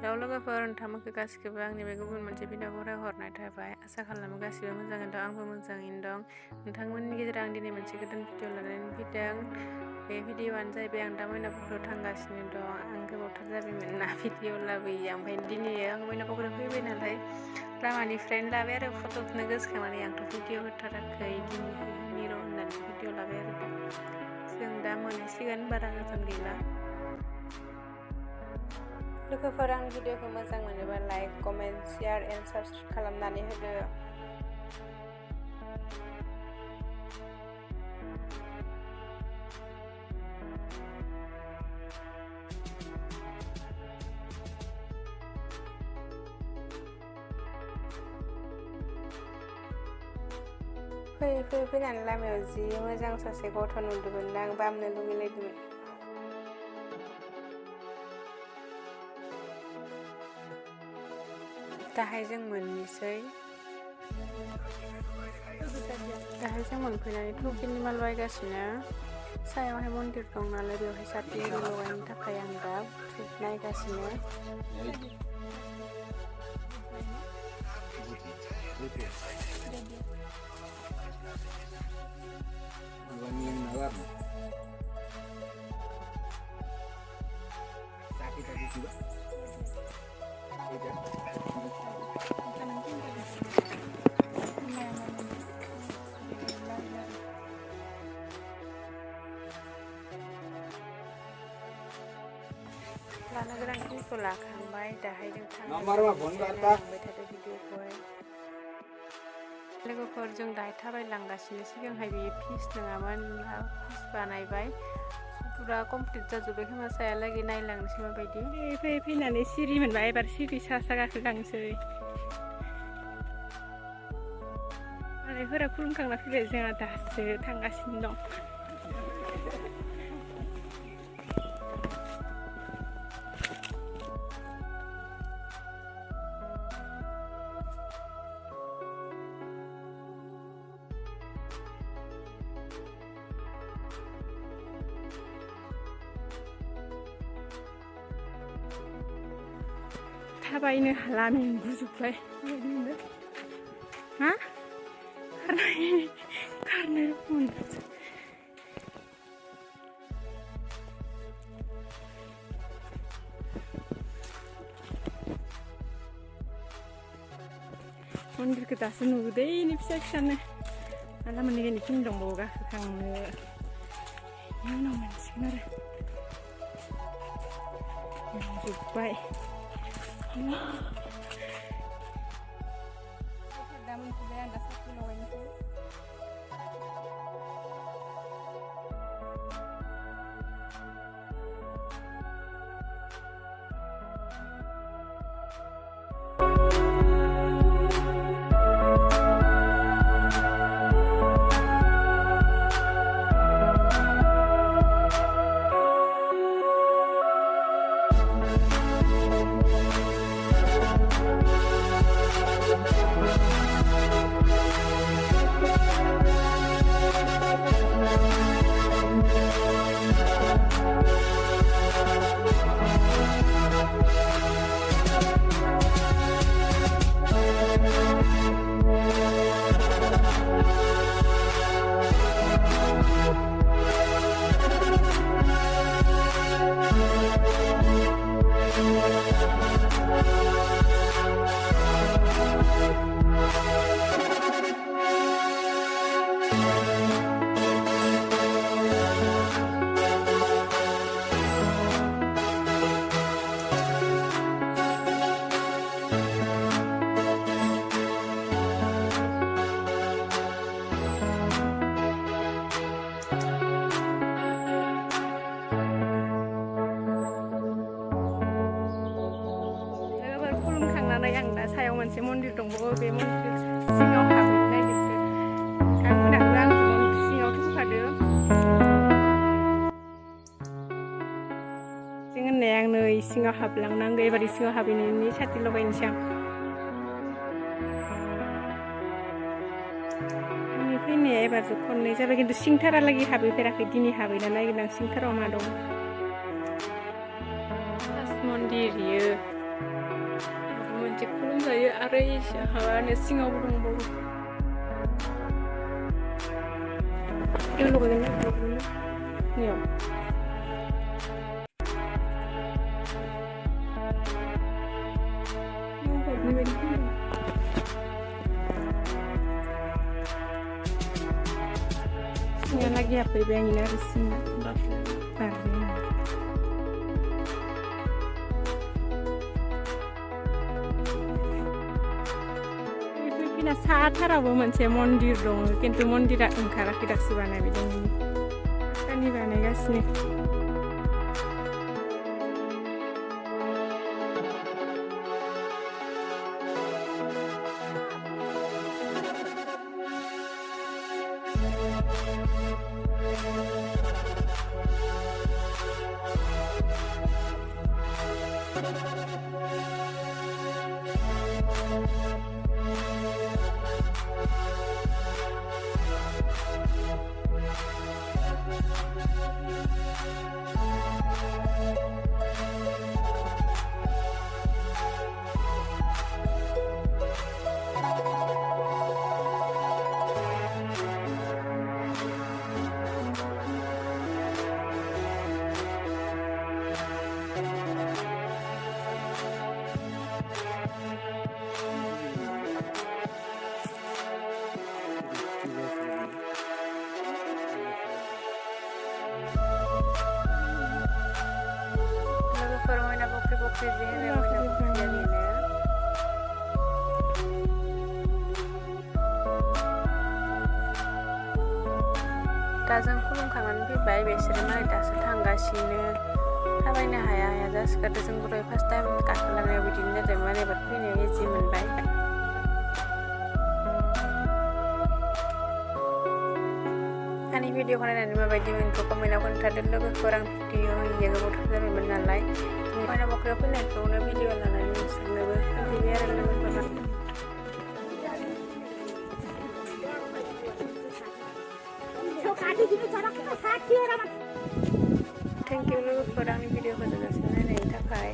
Hello लोगोफोर, नोंथांमोनखौ गासिखौबो आंनि बे गुबुन मोनसे भिडिअ बरायहरनाय थाबाय। आसा खालामो गासिबो मोजाङैनो दं, आंबो मोजाङैनो दं। नोंथांमोननि गेजेराव आं दिनै मोनसे गोदान भिडिअ लानानै फैदों। बे भिडिअआनो जाहैबाय आं दा मोना पुखुरियाव थांगासिनो दं। आं गोबावथार जाबायमोन ना भिडिअ लाबोयो, ओमफ्राय दिनै आं मोना पुखुरियाव फैबाय नालाय लामानिफ्रायनो लाबाय आरो फट'नो गोसोखांनानै। आंथ' भिडिअ होथाराखै, दिनै मिर' होननानै भिडिअ लाबाय आरो दा जों दा मोनहैसिगोन, बारा गोजान गैला। लोगोफोर, आं भिडिअखौ मोजां मोनोबा like, comment, share and subscribe खालामनानै होदो। फैयै फैनानै लामायाव जि मोजां सासे गथ' नुदोंमोन, आं बामनो लुगैलायदोंमोन। दाहाय जों मोनफैनानै थुखिनि माल बायगासिनो। सायावहाय मन्दिर दं नालाय, बेवहाय साथि लगायनो थाखाय आं दा नायगासिनो। लानो गोनांखिनिखौ लाखांबाय, दाहाय जों थांबाय थादो भिडिअखौहाय। लोगोफोर, जों दाहाय थाबायलांगासिनो। सिगांहाय बेयो फिस नङामोन, फिस बानायबाय, फुरा कमप्लिट जाजोब्बाय खोमा। सायालागै नायलांनोसै माबायदि। फैनानै सिरि मोनबाय, एबार सिरि सा गाखोलांसै। मालायफोरा खुलुमखांना फैबाय, जोंहा दासो थांगासिनो दं। थाबायनो हाला, मेंगुजोब्बाय। हा खारनो मोनबासो। मन्दिरखौ दासो नुदों, इनि फिसा फिसानो। माला मोनहैगोन, इखिनि दंबावो गाखोखांनो। इनि उनाव मोनसिगोन आरो। जोब्बाय। दा मोनफैबाय, आं दा साथि लगायनोसै। आं दा सायाव मोनसे मन्दिर दंबावो, बे मन्दिर सिङाव हाबहैनो नागिरदों। आं मोनाखै, आं मन्दिर सिङाव थांफादो। जों होननाया आं नै सिङाव हाबलांनांगौ, एबार सिङाव हाबहैनायनि साथि लगायनोसै आं। आंनि फैनाया एबारजों खननै जाबाय, खिन्थु सिंथारालागै हाबहैफेराखै। दिनै हाबहैना नायगोन आं सिंथाराव मा दं। फार्स्ट मन्दिर बियो। मोनसे खुलुमजायो आरो हाबानो सिङावबो दंबावो Yang lagi apa ibu yang ini harus itu pina saat harabu moनसे मन्दिर दङ किन्तु मन्दिरा ओंखाराखै दासो बानायबाय दङ दानि बानायगासिनो moina pukhuri moina pukhuri दा जों खुलुमखांनानै फैबाय बिसोरो मालाय दासो थांगासिनो थाबायनो हाया जासिगोन जों दहाय फार्स्ट टाइम गाखोलांनायाव बिदिनो जादोंमोन एबार फैनायाव इजि मोनबाय आंनि भिडिअखौ नायनानै माबायदि मोनखो कमेन्टआव खोन्थादो लोगोफोर आं भिडिअ होयैया गोबावथार जाबायमोन नालाय मोना पुkhuriयाव फैनायखौनो भिडिअ लानानै नोंसोरनोबो खोन्थाबाय आरो लोगोफोरा थेंक इउ लोगोफोर आंनि भिडिअखौ जोबजासिम नायनायनि थाखाय